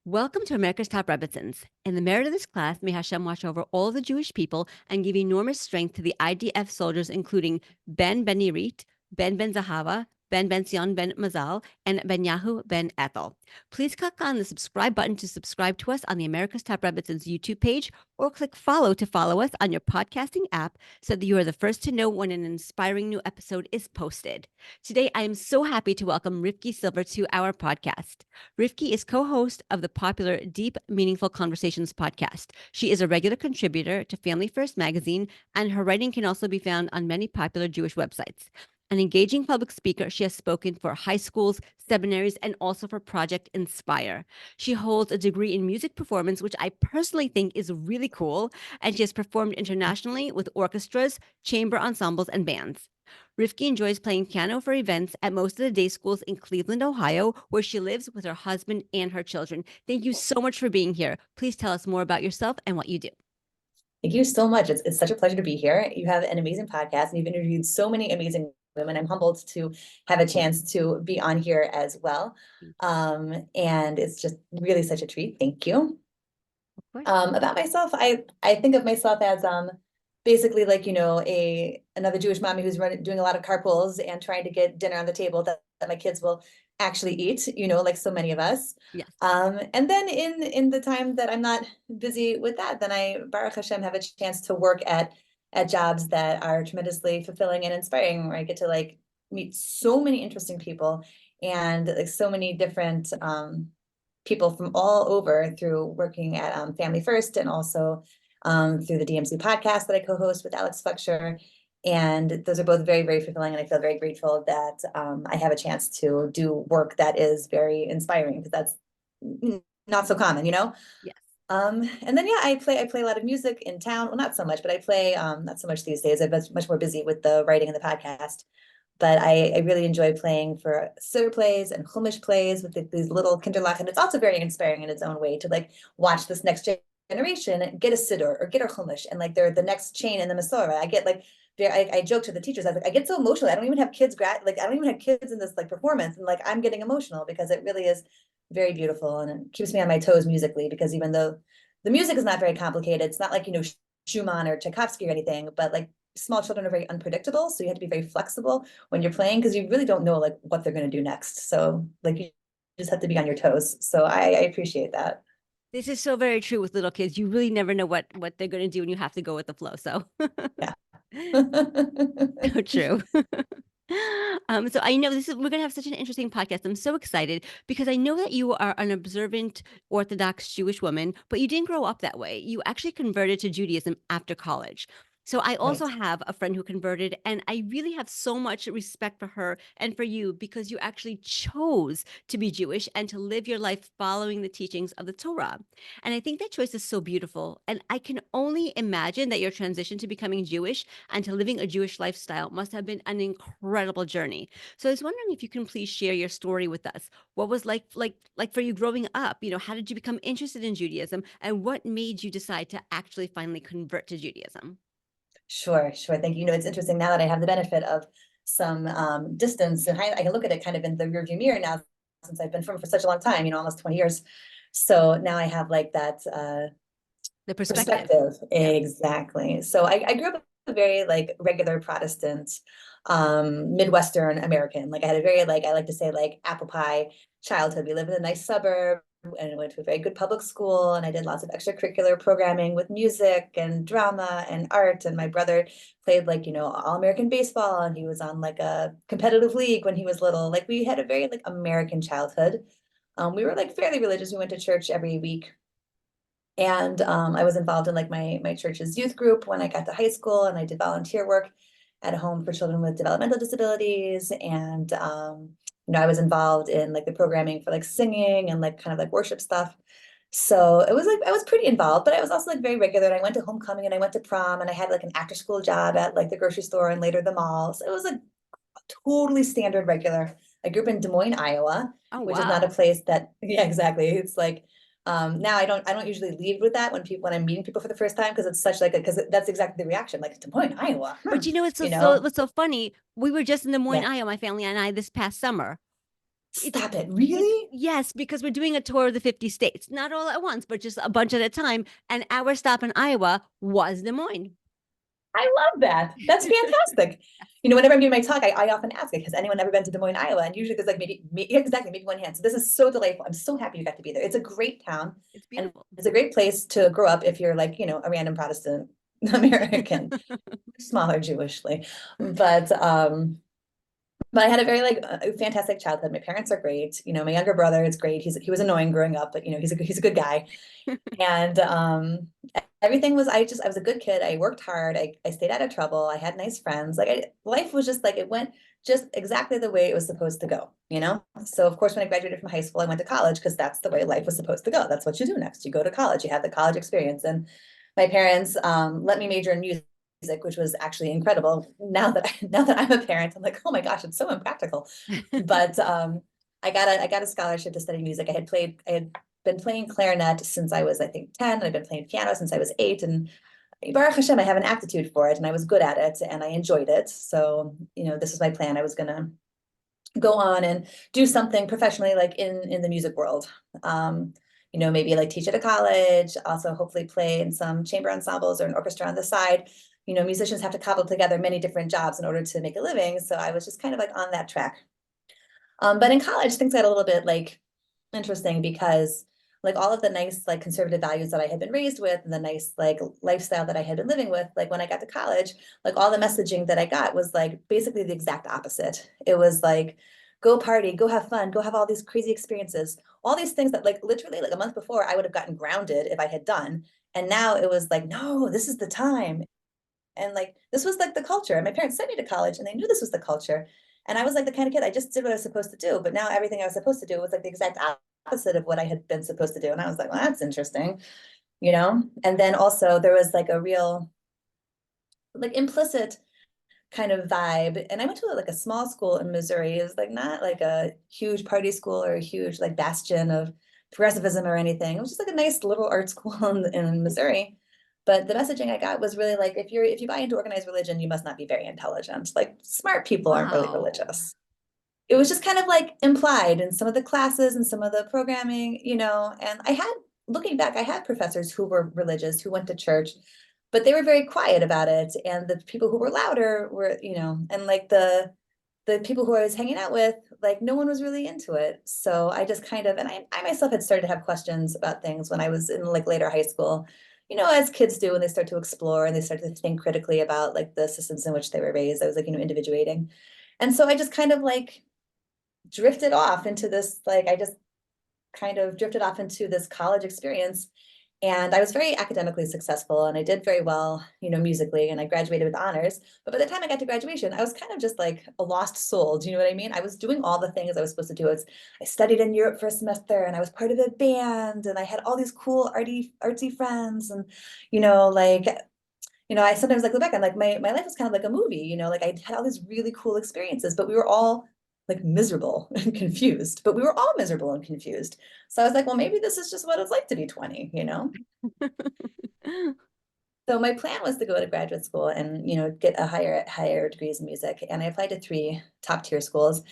Welcome to America's Top Rebbetzins. In the merit of this class, may Hashem watch over all the Jewish people and give enormous strength to the IDF soldiers, including Ben Irit, Ben Zahava, Ben Sion Ben Mazal, and Ben Yahu Ben Ethel. Please click on the subscribe button to subscribe to us on the America's Top Rebbetzins YouTube page, or click follow to follow us on your podcasting app so that you are the first to know when an inspiring new episode is posted. Today, I am so happy to welcome Rivki Silver to our podcast. Rivki is co-host of the popular Deep Meaningful Conversations podcast. She is a regular contributor to Family First magazine, and her writing can also be found on many popular Jewish websites. An engaging public speaker, she has spoken for high schools, seminaries, and also for Project Inspire. She holds a degree in music performance, which I personally think is really cool, and she has performed internationally with orchestras, chamber ensembles, and bands. Rivki enjoys playing piano for events at most of the day schools in Cleveland, Ohio, where she lives with her husband and her children. Thank you so much for being here. Please tell us more about yourself and what you do. Thank you so much. It's such a pleasure to be here. You have an amazing podcast and you've interviewed so many amazing women. I'm humbled to have a chance to be on here as well. And it's just really such a treat. Thank you. About myself, I think of myself as basically like, another Jewish mommy who's doing a lot of carpools and trying to get dinner on the table that my kids will actually eat, like so many of us. Yes. And then in the time that I'm not busy with that, then I, Baruch Hashem, have a chance to work at jobs that are tremendously fulfilling and inspiring, where I get to like meet so many interesting people and like so many different people from all over through working at Family First, and also through the DMC podcast that I co-host with Alex Fletcher. And those are both very, very fulfilling. And I feel very grateful that I have a chance to do work that is very inspiring, because that's not so common, Yes. And then, yeah, I play a lot of music in town. Well, not so much, but I play not so much these days. I've been much more busy with the writing and the podcast. But I really enjoy playing for siddur plays and chumash plays with these little kinderlach. And it's also very inspiring in its own way to like watch this next generation get a siddur or get a chumash, and like they're the next chain in the Masorah. I get like, I joke to the teachers, I get so emotional. I don't even have kids I don't even have kids in this like performance, and like I'm getting emotional because it really is very beautiful, and it keeps me on my toes musically, because even though the music is not very complicated, it's not like, Schumann or Tchaikovsky or anything, but like small children are very unpredictable. So you have to be very flexible when you're playing, because you really don't know like what they're going to do next. So like you just have to be on your toes. So I appreciate that. This is so very true with little kids. You really never know what they're going to do, and you have to go with the flow. So, Yeah. so true. So I know we're going to have such an interesting podcast. I'm so excited because I know that you are an observant Orthodox Jewish woman, but you didn't grow up that way. You actually converted to Judaism after college. So I also Right. have a friend who converted, and I really have so much respect for her and for you, because you actually chose to be Jewish and to live your life following the teachings of the Torah. And I think that choice is so beautiful. And I can only imagine that your transition to becoming Jewish and to living a Jewish lifestyle must have been an incredible journey. So I was wondering if you can please share your story with us. What was like for you growing up? How did you become interested in Judaism, and what made you decide to actually finally convert to Judaism? Sure. Thank you. It's interesting now that I have the benefit of some distance, and I can look at it kind of in the rearview mirror now, since I've been from for such a long time, almost 20 years. So now I have like that The perspective. perspective. Yeah. Exactly. So I grew up a very like regular Protestant, Midwestern American. Like I had a very I like to say like apple pie childhood. We lived in a nice suburb and went to a very good public school, and I did lots of extracurricular programming with music and drama and art. And my brother played all-American baseball, and he was on like a competitive league when he was little. Like we had a very like American childhood. We were like fairly religious. We went to church every week. And I was involved in like my church's youth group when I got to high school, and I did volunteer work at a home for children with developmental disabilities. And I was involved in like the programming for like singing and like kind of like worship stuff. So it was like I was pretty involved, but I was also like very regular. And I went to homecoming and I went to prom, and I had like an after school job at like the grocery store and later the mall. So it was like totally standard regular. I grew up in Des Moines, Iowa, Oh, which is not a wow. place that, yeah, exactly. It's like now I don't usually lead with that when I'm meeting people for the first time, because it's such like because that's exactly the reaction, like Des Moines, Iowa. But you know, it's so, You so know? what's so funny? We were just in Des Moines, Yeah. Iowa, my family and I, this past summer. Stop it. Really? Yes, because we're doing a tour of the 50 states, not all at once, but just a bunch at a time. And our stop in Iowa was Des Moines. I love that. That's fantastic. Whenever I'm doing my talk, I often ask it, has anyone ever been to Des Moines, Iowa? And usually there's like yeah, exactly, maybe one hand. So this is so delightful. I'm so happy you got to be there. It's a great town. It's And beautiful. it's a great place to grow up if you're like, a random Protestant American, smaller Jewishly. But I had a very like fantastic childhood. My parents are great. My younger brother is great. He was annoying growing up, but he's a good guy. And everything was I was a good kid. I worked hard. I stayed out of trouble. I had nice friends. Life was just like it went just exactly the way it was supposed to go. So of course when I graduated from high school, I went to college because that's the way life was supposed to go. That's what you do next. You go to college, you have the college experience. And my parents let me major in music, which was actually incredible. Now that I'm a parent, I'm like, oh my gosh, it's so impractical. But I got a scholarship to study music. I had been playing clarinet since I was, I think, 10. And I've been playing piano since I was 8. And Baruch Hashem, I have an aptitude for it and I was good at it and I enjoyed it. So, this is my plan. I was gonna go on and do something professionally like in the music world. Maybe like teach at a college, also hopefully play in some chamber ensembles or an orchestra on the side. Musicians have to cobble together many different jobs in order to make a living. So I was just kind of like on that track. But in college, things got a little bit like interesting because like all of the nice like conservative values that I had been raised with and the nice like lifestyle that I had been living with, like when I got to college, like all the messaging that I got was like basically the exact opposite. It was like, go party, go have fun, go have all these crazy experiences, all these things that like literally like a month before I would have gotten grounded if I had done. And now it was like, no, this is the time. And like this was like the culture. And my parents sent me to college and they knew this was the culture. And I was like the kind of kid, I just did what I was supposed to do. But now everything I was supposed to do was like the exact opposite of what I had been supposed to do. And I was like, well, that's interesting. And then also there was like a real like implicit kind of vibe. And I went to like a small school in Missouri. It was like not like a huge party school or a huge like bastion of progressivism or anything. It was just like a nice liberal arts school in Missouri. But the messaging I got was really like, if you buy into organized religion, you must not be very intelligent. Like smart people aren't really Wow. religious. It was just kind of like implied in some of the classes and some of the programming. And looking back, I had professors who were religious, who went to church, but they were very quiet about it. And the people who were louder were, and like the people who I was hanging out with, like no one was really into it. So I just kind of, and I myself had started to have questions about things when I was in like later high school, as kids do when they start to explore and they start to think critically about like the systems in which they were raised. I was like, individuating. And so I just kind of like drifted off into this, like, I just kind of drifted off into this college experience. And I was very academically successful and I did very well, musically, and I graduated with honors. But by the time I got to graduation, I was kind of just like a lost soul. Do you know what I mean? I was doing all the things I was supposed to do. I studied in Europe for a semester and I was part of a band and I had all these cool artsy friends. And, like, I sometimes like look back and like my life was kind of like a movie, like I had all these really cool experiences, but we were all like miserable and confused, but we were all miserable and confused. So I was like, well, maybe this is just what it's like to be 20. So my plan was to go to graduate school and get a higher degrees in music. And I applied to 3 top tier schools.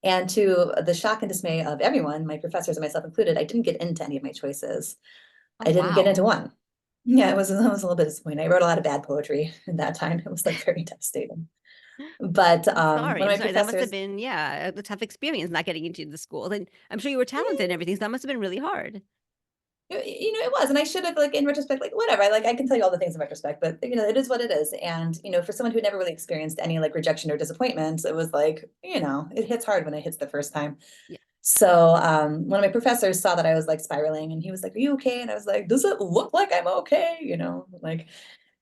And to the shock and dismay of everyone, my professors and myself included, I didn't get into any of my choices. Oh, I didn't get into wow. one. Yeah, it was a little bit disappointing. I wrote a lot of bad poetry in that time. It was like very devastating. But I'm sorry. one I'm of my sorry. That must have professors, been, yeah, a tough experience not getting into the school. And I'm sure you were talented and everything. So that must have been really hard. it was, and I should have like in retrospect, like whatever. I can tell you all the things in retrospect, but it is what it is. And for someone who never really experienced any like rejection or disappointment, it was like it hits hard when it hits the first time. Yeah. So one of my professors saw that I was like spiraling, and he was like, "Are you okay?" And I was like, "Does it look like I'm okay?" Like.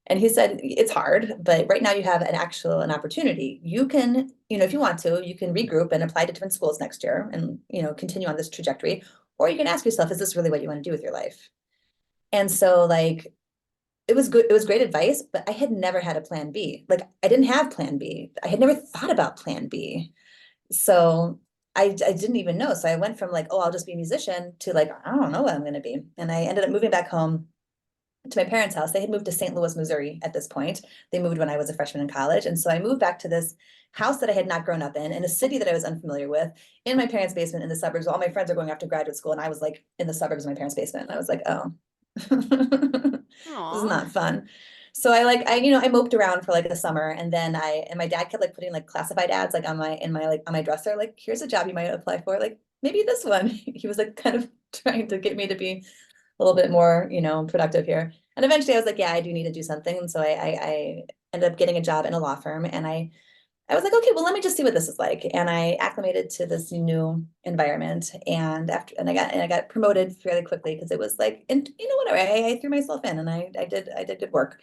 And he said, it's hard, but right now you have an opportunity. You can, if you want to, you can regroup and apply to different schools next year and, continue on this trajectory. Or you can ask yourself, is this really what you want to do with your life? And so like, it was good. It was great advice, but I had never had a plan B. Like I didn't have plan B. I had never thought about plan B. So I didn't even know. So I went from like, oh, I'll just be a musician to like, I don't know what I'm going to be. And I ended up moving back home to my parents' house. They had moved to St. Louis, Missouri at this point. They moved when I was a freshman in college. And so I moved back to this house that I had not grown up in a city that I was unfamiliar with, in my parents' basement in the suburbs. All my friends are going off to graduate school, and I was like in the suburbs of my parents' basement. And I was like, oh, this is Aw. not fun. So I moped around for like the summer, and then my dad kept like putting like classified ads like on my dresser, like, here's a job you might apply for, like maybe this one. He was like kind of trying to get me to be a little bit more, productive here. And eventually I was like, yeah, I do need to do something. And so I ended up getting a job in a law firm, and I was like, okay, well, let me just see what this is like. And I acclimated to this new environment. And I got promoted fairly quickly, because it was like, and whatever, I threw myself in, and I did good work.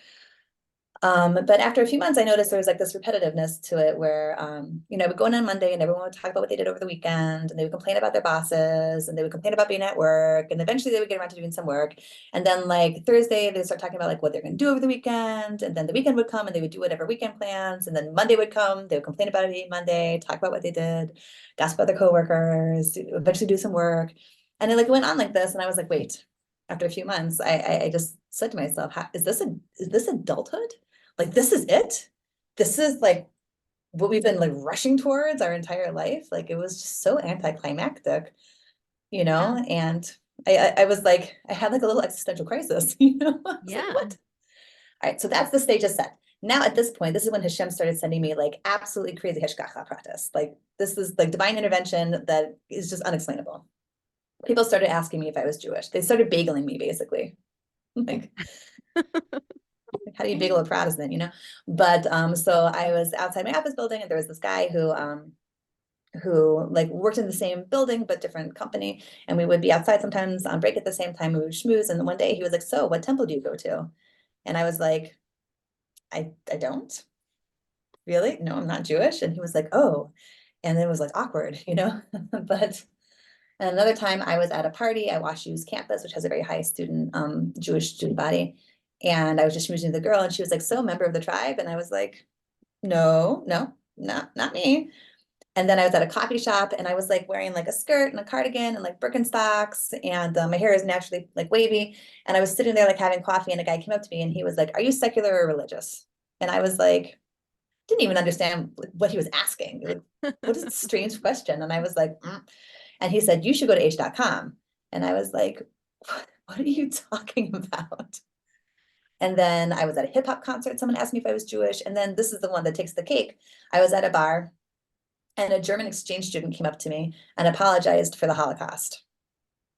But after a few months, I noticed there was like this repetitiveness to it where, I would go in on Monday and everyone would talk about what they did over the weekend, and they would complain about their bosses, and they would complain about being at work, and eventually they would get around to doing some work. And then like Thursday, they'd start talking about like what they're going to do over the weekend. And then the weekend would come and they would do whatever weekend plans. And then Monday would come, they would complain about it Monday, talk about what they did, gossip about their coworkers, eventually do some work. And it like went on like this. And I was like, wait, after a few months, I just said to myself, is this adulthood? Like, this is it? This is like what we've been like rushing towards our entire life. Like, it was just so anticlimactic, Yeah. and I was like, I had like a little existential crisis, I was like, Yeah. what? All right, so that's the stage is set. Now at this point, this is when Hashem started sending me like absolutely crazy hishgacha practice. Like, this is like divine intervention that is just unexplainable. People started asking me if I was Jewish. They started bageling me, basically. Like, how do you bagel a Protestant, But so I was outside my office building, and there was this guy who like worked in the same building but different company, and we would be outside sometimes on break at the same time. We would schmooze, and then one day he was like, "So, what temple do you go to?" And I was like, "I don't really. No, I'm not Jewish." And he was like, "Oh," and then it was like awkward. But and another time I was at a party. I Wash U's campus, which has a very high Jewish student body. And I was just schmoozing with the girl, and she was like, "So, member of the tribe?" And I was like, "No, no, not me." And then I was at a coffee shop, and I was like wearing like a skirt and a cardigan and like Birkenstocks, and my hair is naturally like wavy. And I was sitting there like having coffee, and a guy came up to me, and he was like, "Are you secular or religious?" And I was like, didn't even understand what he was asking. Like, what is this strange question? And I was like, mm. And he said, "You should go to h.com." And I was like, what are you talking about? And then I was at a hip hop concert. Someone asked me if I was Jewish. And then this is the one that takes the cake. I was at a bar, and a German exchange student came up to me and apologized for the Holocaust.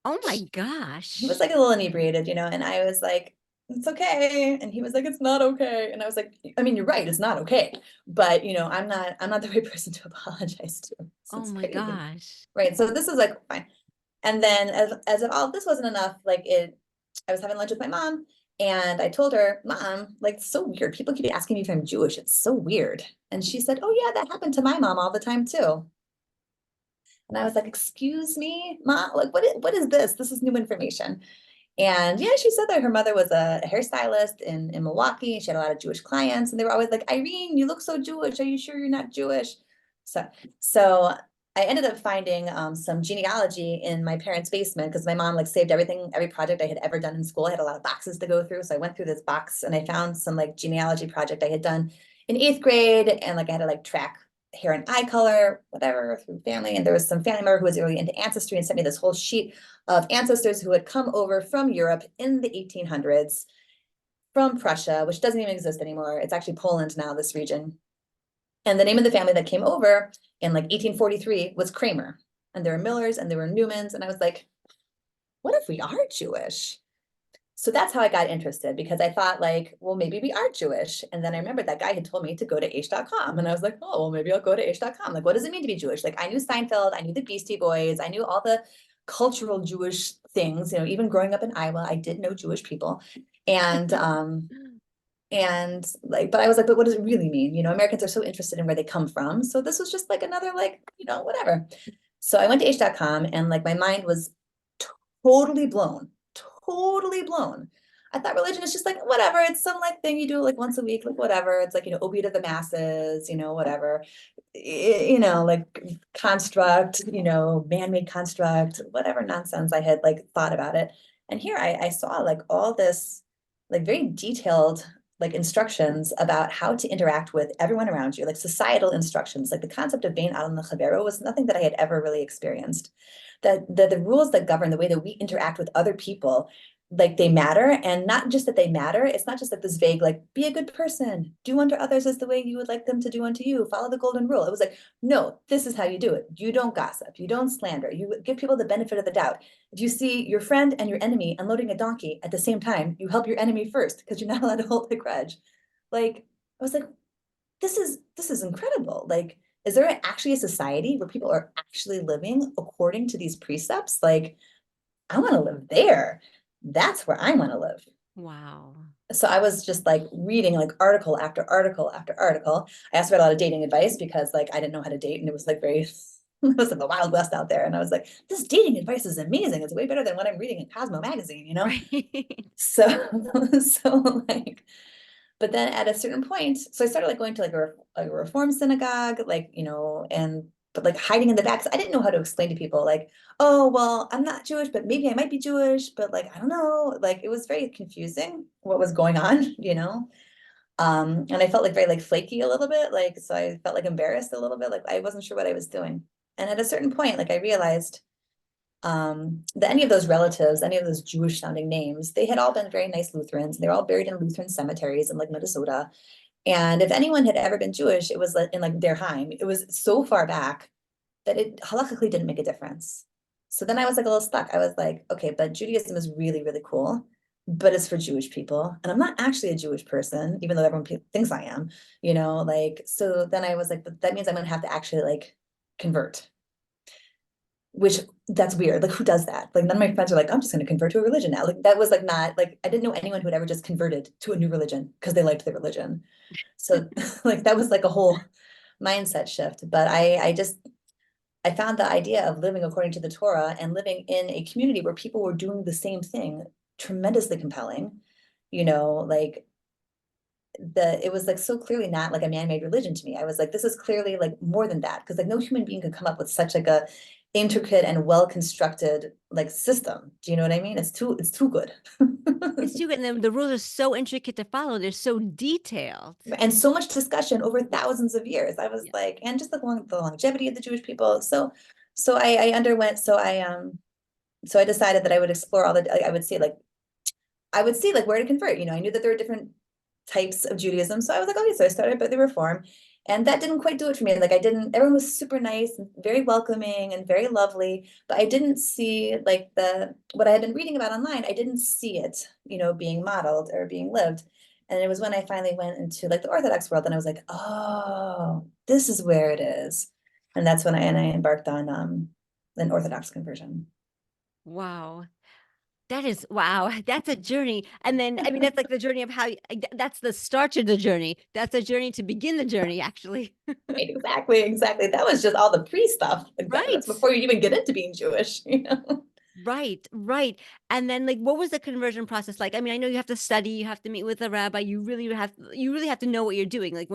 Oh my He was gosh. like a little inebriated, and I was like, "It's okay." And he was like, "It's not okay." And I was like, "I mean, you're right, it's not okay. But I'm not the right person to apologize to. So Oh it's my crazy." gosh. Right. So this is like fine. And then as if all of this wasn't enough, I was having lunch with my mom, and I told her, "Mom, like, it's so weird. People keep asking me if I'm Jewish. It's so weird." And she said, "Oh yeah, that happened to my mom all the time too." And I was like, "Excuse me, Mom, like what is this? This is new information." And yeah, she said that her mother was a hairstylist in Milwaukee. She had a lot of Jewish clients, and they were always like, "Irene, you look so Jewish. Are you sure you're not Jewish?" So I ended up finding some genealogy in my parents' basement, because my mom like saved everything, every project I had ever done in school. I had a lot of boxes to go through. So I went through this box, and I found some like genealogy project I had done in 8th grade. And like I had to like track hair and eye color, whatever, through family. And there was some family member who was really into ancestry and sent me this whole sheet of ancestors who had come over from Europe in the 1800s from Prussia, which doesn't even exist anymore. It's actually Poland now, this region. And the name of the family that came over in like 1843 was Kramer. And there were Millers and there were Newmans. And I was like, what if we are Jewish? So that's how I got interested, because I thought like, well, maybe we are Jewish. And then I remembered that guy had told me to go to h.com. And I was like, oh, well, maybe I'll go to h.com. Like, what does it mean to be Jewish? Like, I knew Seinfeld, I knew the Beastie Boys, I knew all the cultural Jewish things, even growing up in Iowa, I did know Jewish people. And like, but I was like, but what does it really mean? Americans are so interested in where they come from. So this was just like another, like, whatever. So I went to h.com, and like my mind was totally blown, totally blown. I thought religion is just like, whatever. It's some like thing you do like once a week, like whatever. It's like, opiate of the masses, whatever, like construct, man-made construct, whatever nonsense I had like thought about it. And here I saw like all this like very detailed like instructions about how to interact with everyone around you, like societal instructions. Like the concept of being out on the chavero was nothing that I had ever really experienced. That the rules that govern the way that we interact with other people, like they matter, and not just that they matter. It's not just like this vague, like be a good person, do unto others as the way you would like them to do unto you, follow the golden rule. It was like, no, this is how you do it. You don't gossip, you don't slander, you give people the benefit of the doubt. If you see your friend and your enemy unloading a donkey at the same time, you help your enemy first because you're not allowed to hold a grudge. Like, I was like, this is incredible. Like, is there actually a society where people are actually living according to these precepts? Like, I want to live there. That's where I want to live. Wow. So I was just like reading like article after article after article. I asked for a lot of dating advice because like I didn't know how to date, and it was like very it was like the Wild West out there. And I was like, this dating advice is amazing. It's way better than what I'm reading in Cosmo magazine, you know? Right. So so like, but then at a certain point, so I started like going to like a reform synagogue, like, you know, and but like hiding in the back. 'Cause I didn't know how to explain to people like, oh, well, I'm not Jewish, but maybe I might be Jewish, but like, I don't know. Like it was very confusing what was going on, you know? And I felt like very like flaky a little bit. Like, so I felt like embarrassed a little bit. Like I wasn't sure what I was doing. And at a certain point, like I realized that any of those relatives, any of those Jewish sounding names, they had all been very nice Lutherans. They're all buried in Lutheran cemeteries in like Minnesota. And if anyone had ever been Jewish, it was like in like their Heim. It was so far back that it halakhically didn't make a difference. So then I was like a little stuck. I was like, okay, but Judaism is really, really cool, but it's for Jewish people. And I'm not actually a Jewish person, even though everyone thinks I am, you know, like, so then I was like, but that means I'm gonna have to actually like convert, which that's weird. Like, who does that? Like, none of my friends are like, I'm just going to convert to a religion now. Like, that was like not like I didn't know anyone who had ever just converted to a new religion because they liked the religion. So, like, that was like a whole mindset shift. But I found the idea of living according to the Torah and living in a community where people were doing the same thing tremendously compelling. You know, like it was like so clearly not like a man-made religion to me. I was like, this is clearly like more than that, because like no human being could come up with such like a intricate and well-constructed like system. Do you know what I mean? It's too good. It's too good. And then the rules are so intricate to follow. They're so detailed. And so much discussion over thousands of years. I was Yeah. like, and just the longevity of the Jewish people. So I underwent, so I decided that I would explore all the, like, I would see like where to convert. You know, I knew that there were different types of Judaism. So I was like, okay, so I started by the Reform. And that didn't quite do it for me. Like I didn't, everyone was super nice and very welcoming and very lovely, but I didn't see like what I had been reading about online, I didn't see it, you know, being modeled or being lived. And it was when I finally went into like the Orthodox world and I was like, oh, this is where it is. And that's when I embarked on an Orthodox conversion. Wow. That is wow. That's a journey. And then I mean that's like the journey of how that's the start to the journey. That's a journey to begin the journey, actually. Right, exactly, exactly. That was just all the pre stuff. Like that's Right. before you even get into being Jewish, you know? Right, right. And then like what was the conversion process like? I mean, I know you have to study, you have to meet with a rabbi, you really have to know what you're doing. Like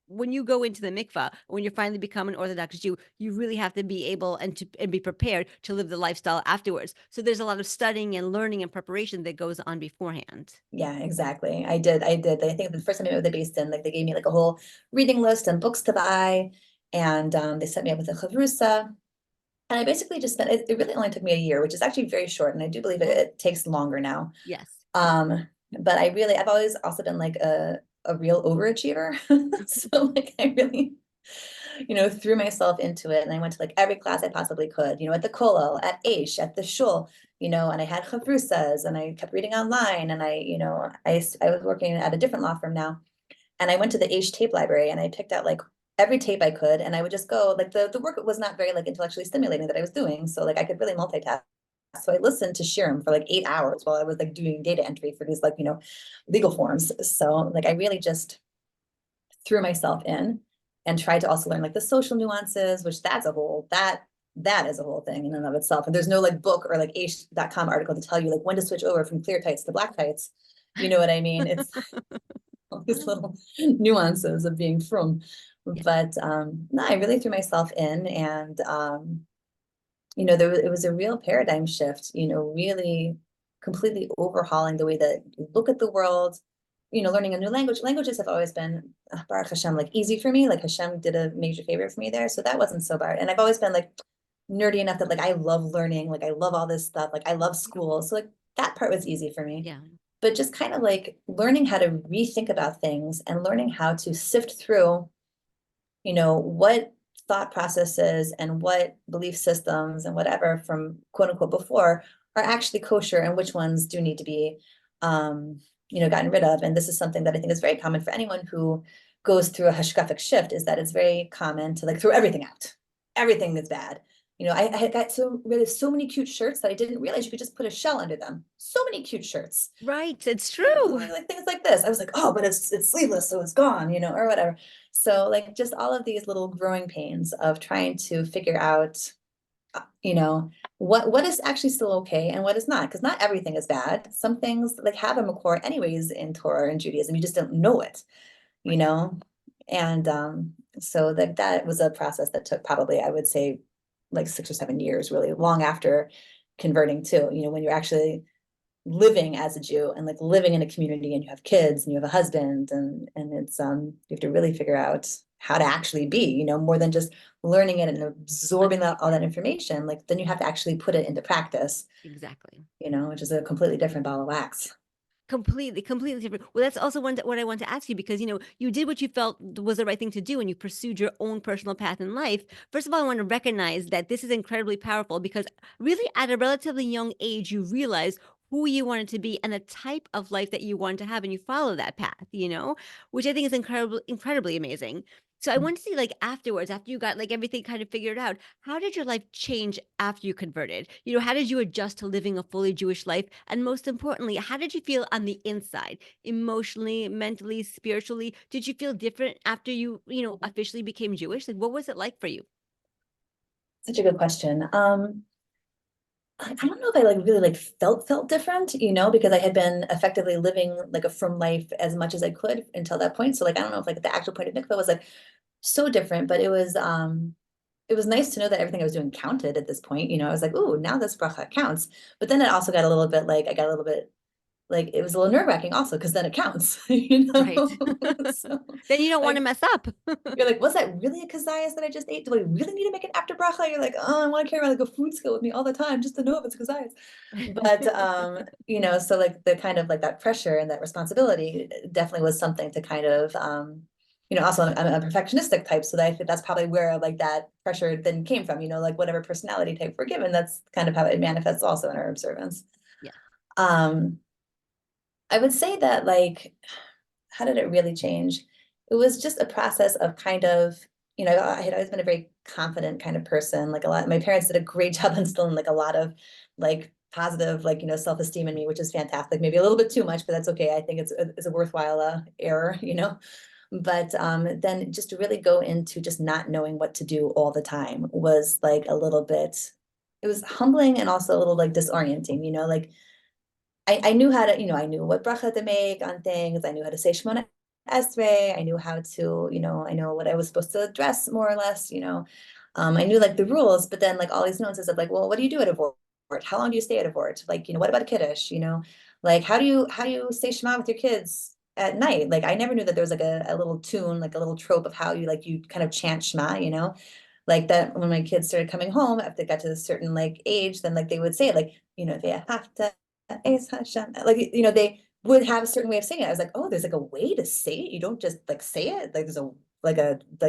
when you go into the mikvah, when you finally become an Orthodox Jew, you really have to be able and be prepared to live the lifestyle afterwards. So there's a lot of studying and learning and preparation that goes on beforehand. Yeah, exactly. I did. I think the first time I met with the based in, like they gave me like a whole reading list and books to buy. And they set me up with a chavrusa. And I basically just spent it really only took me a year, which is actually very short. And I do believe it takes longer now. Yes. But I've always also been like a real overachiever. So like I really, you know, threw myself into it. And I went to like every class I possibly could, you know, at the kollel, at Aish, at the shul, you know, and I had chavrusas and I kept reading online. And I was working at a different law firm now. And I went to the Aish tape library and I picked out like every tape I could. And I would just go, like the work was not very like intellectually stimulating that I was doing. So like I could really multitask. So I listened to Shirim for like 8 hours while I was like doing data entry for these like, you know, legal forms. So like I really just threw myself in and tried to also learn like the social nuances, which that is a whole thing in and of itself. And there's no like book or like Aish.com article to tell you like when to switch over from clear tights to black tights. You know what I mean? It's all these little nuances of being from. Yeah. But no, I really threw myself in, and you know, it was a real paradigm shift, you know, really completely overhauling the way that you look at the world, learning a new language. Languages have always been, Baruch Hashem, like easy for me. Like Hashem did a major favor for me there. So that wasn't so bad. And I've always been like nerdy enough that like I love learning, like I love all this stuff, like I love school. So like that part was easy for me. Yeah. But just kind of like learning how to rethink about things and learning how to sift through, what thought processes and what belief systems and whatever from quote unquote before are actually kosher and which ones do need to be gotten rid of. And this is something that I think is very common for anyone who goes through a hashkafic shift, is that it's very common to like throw everything out. Everything is bad. I got so rid of so many cute shirts that I didn't realize you could just put a shell under them. So many cute shirts. Right. It's true. Like things like this. I was like, oh, but it's sleeveless, so it's gone, or whatever. So like just all of these little growing pains of trying to figure out, what is actually still okay and what is not, because not everything is bad. Some things like have a makor anyways in Torah and Judaism. You just don't know it, you Right. know? And so that was a process that took probably, I would say, like 6 or 7 years, really long after converting too, when you're actually living as a Jew and like living in a community and you have kids and you have a husband and it's you have to really figure out how to actually be, more than just learning it and absorbing all that information. Like then you have to actually put it into practice, Exactly. which is a completely different ball of wax. Completely different. Well, that's also what I want to ask you, because you did what you felt was the right thing to do, and you pursued your own personal path in life. First of all, I want to recognize that this is incredibly powerful, because really at a relatively young age, you realize who you wanted to be and the type of life that you wanted to have, and you follow that path, which I think is incredibly amazing. So I want to see, like, afterwards, after you got like everything kind of figured out, how did your life change after you converted? How did you adjust to living a fully Jewish life? And most importantly, how did you feel on the inside, emotionally, mentally, spiritually? Did you feel different after you officially became Jewish? Like, what was it like for you? Such a good question. I don't know if I like really like felt different, because I had been effectively living like a frum life as much as I could until that point. So like I don't know if like the actual point of mikvah was like so different, but it was nice to know that everything I was doing counted at this point. I was like, ooh, now this bracha counts. But then it also got a little bit like I got a little bit like it was a little nerve-wracking also because then it counts, Right. So Then you don't want to like mess up. you're like, was that really a kazayas that I just ate? Do I really need to make an after bracha? You're like, oh, I want to carry around like a food skill with me all the time just to know if it's kazayas. But so like the kind of like that pressure and that responsibility definitely was something to kind of also I'm a perfectionistic type, so that I think that's probably where like that pressure then came from, like whatever personality type we're given, that's kind of how it manifests also in our observance. Yeah. Um, I would say that like, how did it really change? It was just a process of kind of, I had always been a very confident kind of person. Like a lot, my parents did a great job instilling like a lot of like positive, like, self-esteem in me, which is fantastic. Maybe a little bit too much, but that's okay. I think it's a worthwhile error, But then just to really go into just not knowing what to do all the time was like a little bit, it was humbling and also a little like disorienting, like I knew how to, I knew what bracha to make on things. I knew how to say Shemona Esrei. I knew how to, I know what I was supposed to address more or less, I knew like the rules, but then like all these nuances of like, well, what do you do at a vort? How long do you stay at a vort? Like, what about a kiddush? Like how do you say Shema with your kids at night? Like I never knew that there was like a little tune, like a little trope of how you kind of chant Shema, like that when my kids started coming home after they got to a certain like age, then like they would say it like, they have to like, they would have a certain way of saying it. I was like, oh, there's like a way to say it. You don't just like say it. Like there's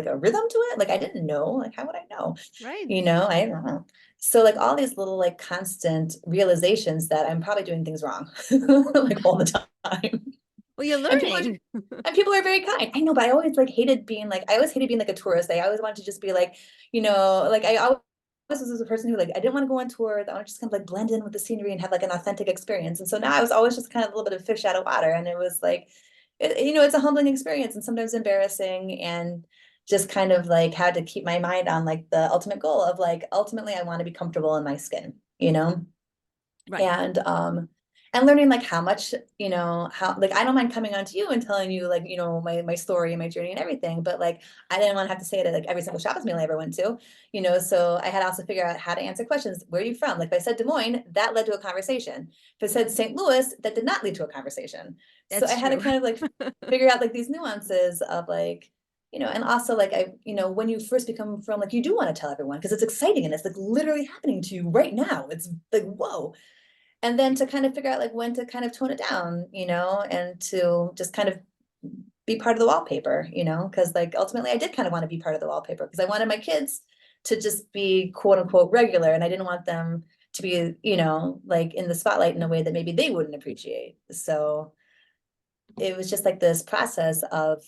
a rhythm to it. Like I didn't know. Like how would I know? Right. I don't know. So like all these little like constant realizations that I'm probably doing things wrong, like all the time. Well, you're And people are learning. and people are very kind. I know, but I always like hated being like I always hated being like a tourist. I always wanted to just be like, like I always was a person who like I didn't want to go on tours. I want to just kind of like blend in with the scenery and have like an authentic experience. And so now I was always just kind of a little bit of fish out of water. And it was like it's a humbling experience and sometimes embarrassing and just kind of like had to keep my mind on like the ultimate goal of like ultimately I want to be comfortable in my skin, Right. and and learning like how much, how like I don't mind coming on to you and telling you like, my story and my journey and everything, but like I didn't want to have to say it at like every single Shabbos meal I ever went to, so I had to also figure out how to answer questions. Where are you from? Like if I said Des Moines, that led to a conversation. If I said St. Louis, that did not lead to a conversation. So I That's had to true. kind of like figure out like these nuances of like, and also like when you first become from like you do want to tell everyone because it's exciting and it's like literally happening to you right now. It's like, whoa. And then to kind of figure out like when to kind of tone it down, and to just kind of be part of the wallpaper, because like ultimately I did kind of want to be part of the wallpaper because I wanted my kids to just be quote unquote regular, and I didn't want them to be, like in the spotlight in a way that maybe they wouldn't appreciate. So it was just like this process of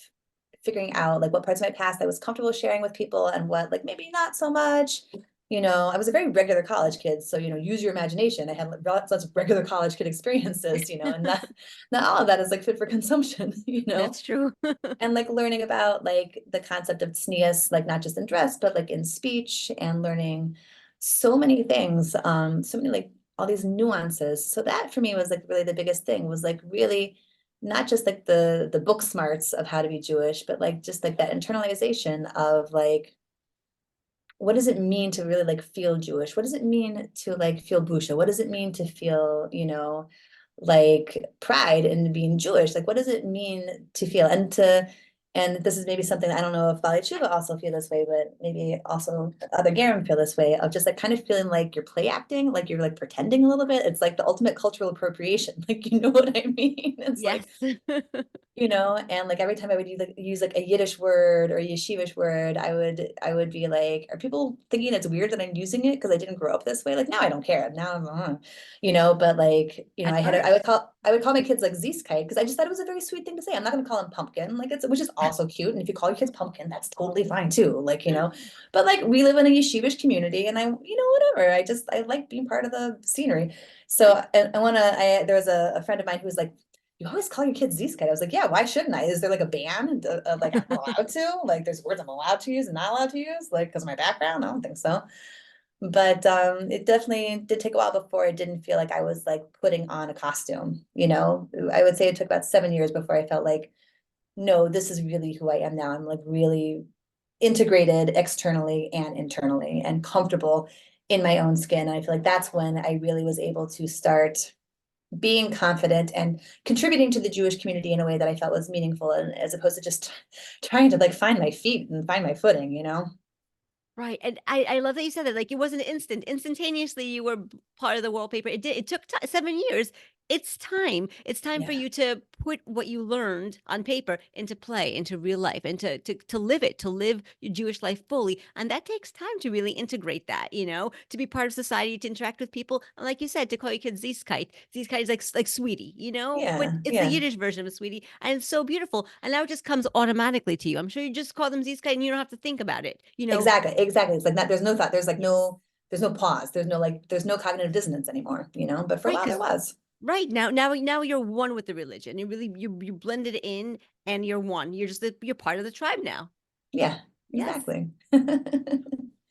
figuring out like what parts of my past I was comfortable sharing with people and what like maybe not so much. I was a very regular college kid, so use your imagination. I had lots of regular college kid experiences, and not all of that is like fit for consumption, That's true. and like learning about like the concept of tznius, like not just in dress, but like in speech, and learning so many things, so many like all these nuances. So that for me was like really the biggest thing, was like really not just like the book smarts of how to be Jewish, but like just like that internalization of like what does it mean to really like feel Jewish? What does it mean to like feel busha? What does it mean to feel, like pride in being Jewish? Like, what does it mean to feel and this is maybe something I don't know if Ba'al Teshuvas also feel this way, but maybe also other Gerim feel this way of just like kind of feeling like you're play acting, like you're like pretending a little bit. It's like the ultimate cultural appropriation. Like, you know what I mean? It's Yes. like, and like every time I would use like a Yiddish word or a yeshivish word, I would be like, are people thinking it's weird that I'm using it because I didn't grow up this way? Like now I don't care. Now but like, At I would first. call my kids like Zeeskite because I just thought it was a very sweet thing to say. I'm not gonna call them pumpkin, like which is also cute. And if you call your kids pumpkin, that's totally fine too. Like, but like we live in a yeshivish community and whatever. I like being part of the scenery. So and there was a friend of mine who was like, you always call your kids Zscout. I was like, yeah, why shouldn't I? Is there like a ban? Like I'm allowed to? Like there's words I'm allowed to use and not allowed to use? Like because of my background? I don't think so. But it definitely did take a while before it didn't feel like I was like putting on a costume, I would say it took about 7 years before I felt like, no, this is really who I am now. I'm like really integrated externally and internally and comfortable in my own skin. And I feel like that's when I really was able to start being confident and contributing to the Jewish community in a way that I felt was meaningful, and as opposed to just trying to like find my feet and find my footing. Right. And I love that you said that. Like it wasn't instant. Instantaneously, you were part of the wallpaper. It took 7 years. It's time. It's time for Yeah, you to put what you learned on paper into play, into real life, and to live it, to live your Jewish life fully. And that takes time to really integrate that, to be part of society, to interact with people. And like you said, to call your kids Zskite. Zskite is like sweetie, but yeah, it's the yeah. Yiddish version of sweetie. And it's so beautiful. And now it just comes automatically to you. I'm sure you just call them Zskite and you don't have to think about it. Exactly, exactly. It's like not, there's no thought, there's like Yes. there's no pause, there's no cognitive dissonance anymore. But for a Right, while there because was. right now you're one with the religion. You blended in and you're one. You're part of the tribe now. Yeah, Yes. exactly.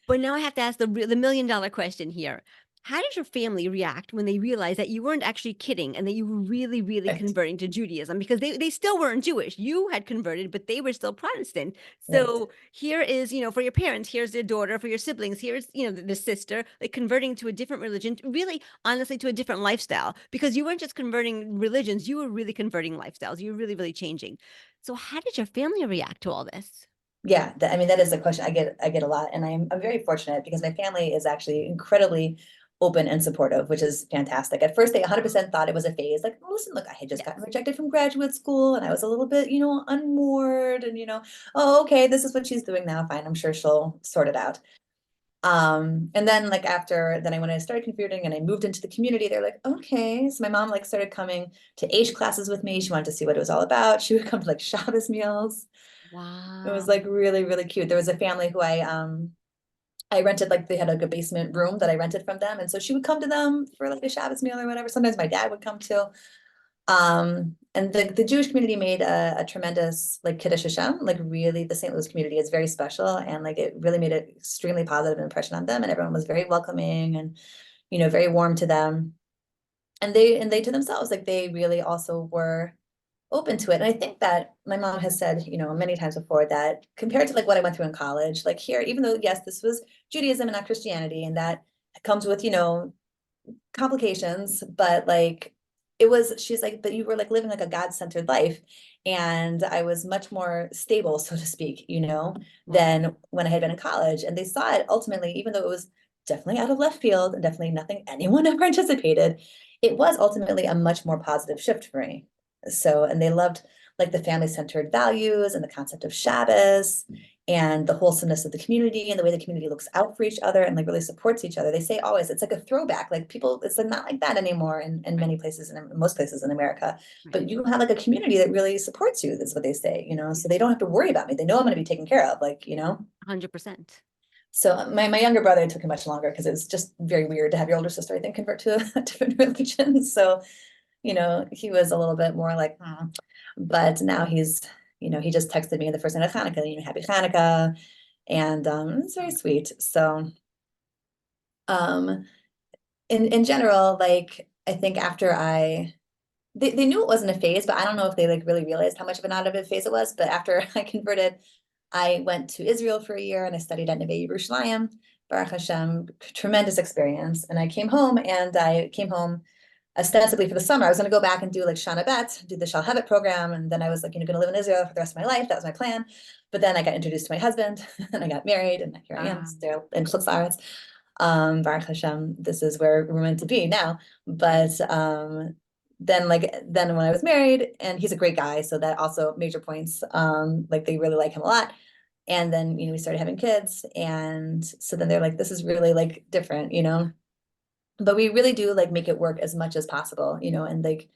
But now I have to ask the $1 million question here. How did your family react when they realized that you weren't actually kidding and that you were really, really Right, converting to Judaism? Because they still weren't Jewish. You had converted, but they were still Protestant. right. So here is, for your parents, here's their daughter, for your siblings, here's, the sister, like converting to a different religion, really, honestly, to a different lifestyle. Because you weren't just converting religions, you were really converting lifestyles. You were really, really changing. So how did your family react to all this? Yeah, I mean that is a question I get a lot, and I'm very fortunate because my family is actually incredibly open and supportive, which is fantastic. At first, they 100% thought it was a phase. Like, listen, look, I had just gotten Yes. rejected from graduate school, and I was a little bit, unmoored, and oh, okay, this is what she's doing now. Fine, I'm sure she'll sort it out. And then like when I started converting and I moved into the community, they're like, okay. So my mom like started coming to Aish classes with me. She wanted to see what it was all about. She would come to like Shabbos meals. It was Wow. like really, really cute. There was a family who I rented, like they had like a basement room that I rented from them. And so she would come to them for like a Shabbos meal or whatever. Sometimes my dad would come too. And the Jewish community made a tremendous like Kiddush Hashem, like really the St. Louis community is very special, and like it really made an extremely positive impression on them, and everyone was very welcoming and very warm to them. and they to themselves, like they really also were open to it. And I think that my mom has said, many times before, that compared to like what I went through in college, like here, even though yes, this was Judaism and not Christianity, and that comes with, complications, but like she's like, but you were like living like a God-centered life. And I was much more stable, so to speak, Wow. than when I had been in college. And they saw it ultimately, even though it was definitely out of left field and definitely nothing anyone ever anticipated, it was ultimately a much more positive shift for me. So, and they loved like the family-centered values and the concept of Shabbos and the wholesomeness of the community and the way the community looks out for each other and like really supports each other. They say always it's like a throwback. Like people, it's like not like that anymore in many places and in most places in America. Right. But you have like a community that really supports you. That's what they say, so they don't have to worry about me. They know I'm going to be taken care of, 100%. So my younger brother, it took him much longer because it was just very weird to have your older sister, I think, convert to a different religion. So, he was a little bit more like, but now he just texted me the first night of Hanukkah, happy Hanukkah. And it's very sweet. So um in general, like I think after they knew it wasn't a phase, but I don't know if they like really realized how much of an out of it phase it was. But after I converted, I went to Israel for a year and I studied at Neve Yerushalayim, Baruch Hashem, tremendous experience. And I came home ostensibly for the summer. I was going to go back and do like Shana Bet, do the Shalhevet program. And then I was like, going to live in Israel for the rest of my life. That was my plan. But then I got introduced to my husband and I got married and here I am still in Chutz. Baruch Hashem, this is where we're meant to be now. But then when I was married, and he's a great guy, so that also major points. Like they really like him a lot. And then, we started having kids. And so then they're like, this is really like different. But we really do like make it work as much as possible, and like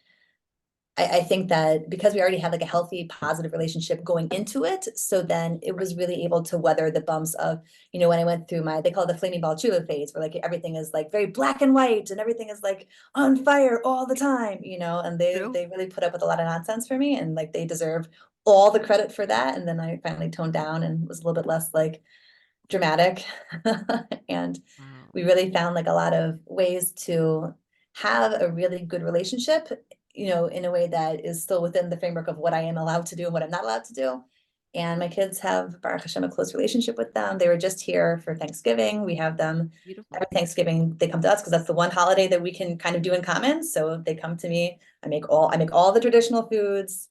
I think that because we already had like a healthy, positive relationship going into it, so then it was really able to weather the bumps of, when I went through they call it the flaming Ba'al Teshuvas phase, where like everything is like very black and white and everything is like on fire all the time, and they True. they really put up with a lot of nonsense for me, and like they deserve all the credit for that. And then I finally toned down and was a little bit less like dramatic. And Wow. we really found like a lot of ways to have a really good relationship, in a way that is still within the framework of what I am allowed to do and what I'm not allowed to do. And my kids have, Baruch Hashem, a close relationship with them. They were just here for Thanksgiving. We have them Beautiful. every Thanksgiving. They come to us because that's the one holiday that we can kind of do in common. So they come to me. I make all the traditional foods.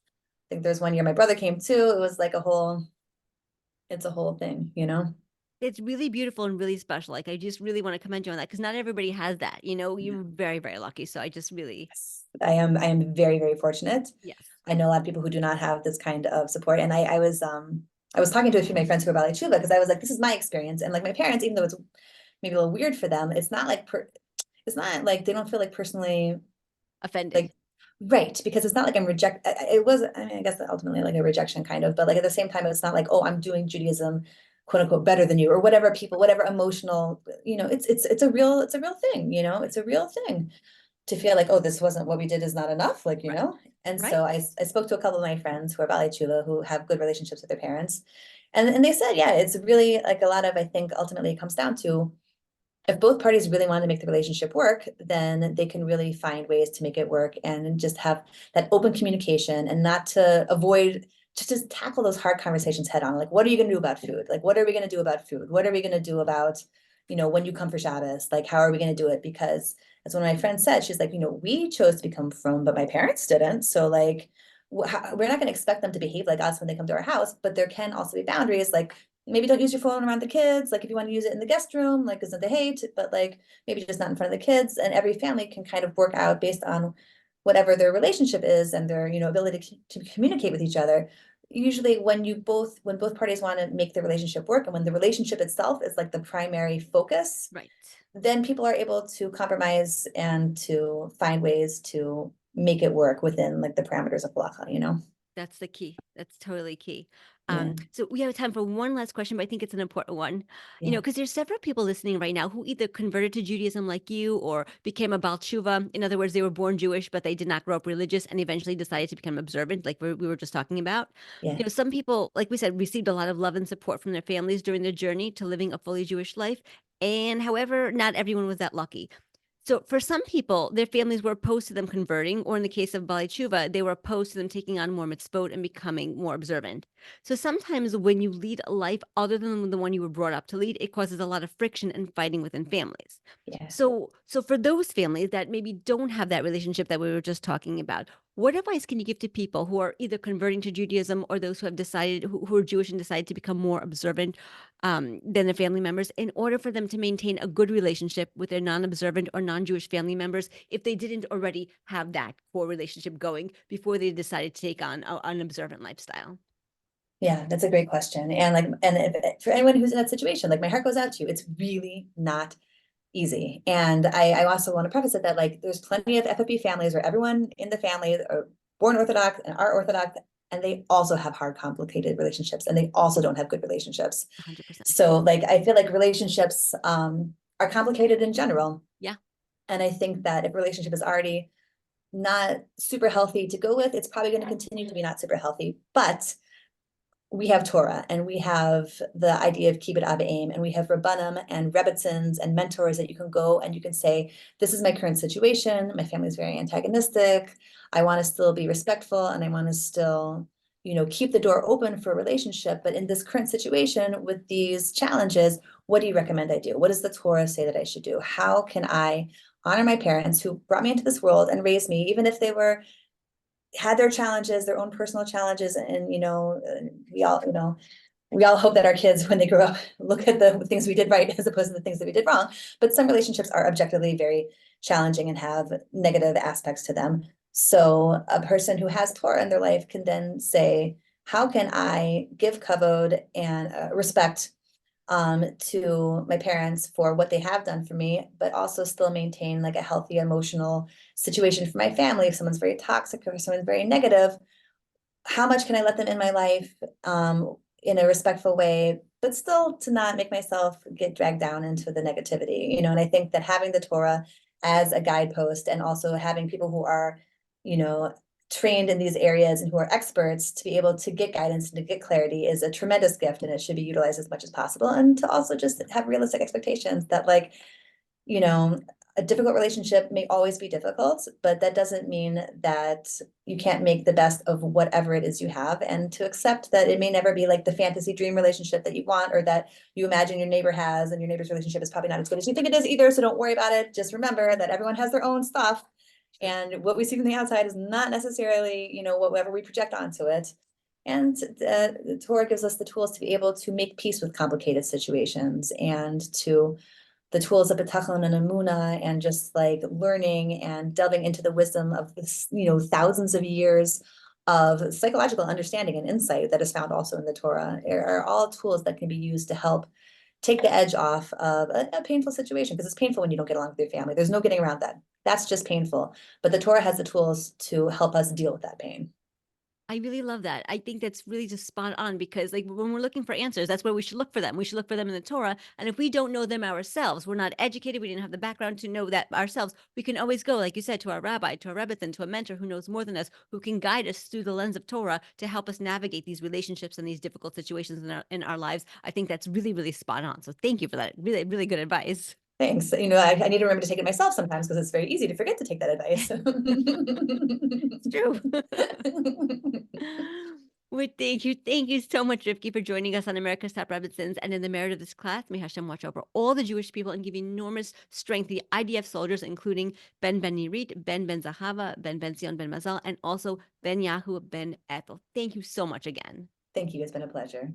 I think there's one year my brother came too. It was like it's a whole thing. It's really beautiful and really special. Like, I just really want to commend you on that because not everybody has that. Yeah. You're very, very lucky. So I just really, Yes. I am very, very fortunate. yes. I know a lot of people who do not have this kind of support. And I was talking to a few of my friends who are Ba'al Teshuvas because I was like, this is my experience. And like my parents, even though it's maybe a little weird for them, it's not like they don't feel like personally Offended. like right, because it's not like I'm reject it was, I mean, I guess ultimately like a rejection kind of, but like at the same time, it's not like, oh, I'm doing Judaism, quote unquote, better than you, or whatever emotional, it's a real thing, it's a real thing to feel like, oh, this wasn't what we did is not enough, like, Right. And Right. so I spoke to a couple of my friends who are Ba'alei Tshuva who have good relationships with their parents. And they said, yeah, it's really like a lot of, I think ultimately it comes down to if both parties really want to make the relationship work, then they can really find ways to make it work and just have that open communication and not to avoid just tackle those hard conversations head on. Like, what are you going to do about food? Like, what are we going to do about food? What are we going to do about, when you come for Shabbos? Like, how are we going to do it? Because as one of my friends said, she's like, we chose to become frum, but my parents didn't. So like, we're not going to expect them to behave like us when they come to our house, but there can also be boundaries. Like, maybe don't use your phone around the kids. Like if you want to use it in the guest room, like isn't the hate, but like maybe just not in front of the kids. And every family can kind of work out based on whatever their relationship is and their, ability to communicate with each other. Usually when both parties want to make the relationship work and when the relationship itself is like the primary focus, Right. then people are able to compromise and to find ways to make it work within like the parameters of halacha. That's the key. That's totally key. Yeah, So we have time for one last question, but I think it's an important one. yeah, Because there's several people listening right now who either converted to Judaism like you or became a Ba'al Teshuva. In other words, they were born Jewish, but they did not grow up religious and eventually decided to become observant, like we were just talking about. yeah. Some people, like we said, received a lot of love and support from their families during their journey to living a fully Jewish life. And however, not everyone was that lucky. So for some people, their families were opposed to them converting, or in the case of Ba'al Teshuva, they were opposed to them taking on more mitzvot and becoming more observant. So sometimes when you lead a life other than the one you were brought up to lead, it causes a lot of friction and fighting within families. Yeah. So for those families that maybe don't have that relationship that we were just talking about, what advice can you give to people who are either converting to Judaism or those who have decided who are Jewish and decided to become more observant than their family members in order for them to maintain a good relationship with their non-observant or non-Jewish family members if they didn't already have that core relationship going before they decided to take on an observant lifestyle? Yeah, that's a great question. And like, and if, for anyone who's in that situation, like my heart goes out to you. It's really not easy. And I also want to preface it that like there's plenty of FFB families where everyone in the family are born Orthodox and are Orthodox, and they also have hard, complicated relationships, and they also don't have good relationships. 100%. So like I feel like relationships are complicated in general. Yeah. And I think that if a relationship is already not super healthy to go with, it's probably going to continue to be not super healthy. But we have Torah and we have the idea of kibbud av v'em, and we have Rabbanim and Rebbetzins and mentors that you can go and you can say, this is my current situation. My family is very antagonistic. I want to still be respectful and I want to still, keep the door open for a relationship. But in this current situation with these challenges, what do you recommend I do? What does the Torah say that I should do? How can I honor my parents who brought me into this world and raised me, even if they had their challenges, their own personal challenges, and we all hope that our kids, when they grow up, look at the things we did right as opposed to the things that we did wrong. But some relationships are objectively very challenging and have negative aspects to them. So a person who has Torah in their life can then say, how can I give kavod and respect to my parents for what they have done for me, but also still maintain like a healthy emotional situation for my family. If someone's very toxic or someone's very negative, how much can I let them in my life in a respectful way, but still to not make myself get dragged down into the negativity, And I think that having the Torah as a guidepost and also having people who are, you know, trained in these areas and who are experts to be able to get guidance and to get clarity is a tremendous gift, and it should be utilized as much as possible. And to also just have realistic expectations that like, you know, a difficult relationship may always be difficult, but that doesn't mean that you can't make the best of whatever it is you have, and to accept that it may never be like the fantasy dream relationship that you want or that you imagine your neighbor has, and your neighbor's relationship is probably not as good as you think it is either. So don't worry about it. Just remember that everyone has their own stuff. And what we see from the outside is not necessarily, whatever we project onto it. And the Torah gives us the tools to be able to make peace with complicated situations, and to the tools of bitachon and amuna, and just like learning and delving into the wisdom of this, thousands of years of psychological understanding and insight that is found also in the Torah are all tools that can be used to help take the edge off of a painful situation, because it's painful when you don't get along with your family. There's no getting around that. That's just painful. But the Torah has the tools to help us deal with that pain. I really love that. I think that's really just spot on because, like, when we're looking for answers, that's where we should look for them. We should look for them in the Torah. And if we don't know them ourselves, we're not educated, we didn't have the background to know that ourselves, we can always go, like you said, to our rabbi, to a Rebbetzin, to a mentor who knows more than us, who can guide us through the lens of Torah to help us navigate these relationships and these difficult situations in our lives. I think that's really, really spot on. So thank you for that. Really, really good advice. Thanks. I need to remember to take it myself sometimes because it's very easy to forget to take that advice. It's true. Well, thank you so much, Rivki, for joining us on America's Top Rebbetzins. And in the merit of this class, may Hashem watch over all the Jewish people and give enormous strength to the IDF soldiers, including Ben Nirit, Ben Zahava, Ben Zion Ben Mazal, and also Ben Yahu Ben Ethel. Thank you so much again. Thank you. It's been a pleasure.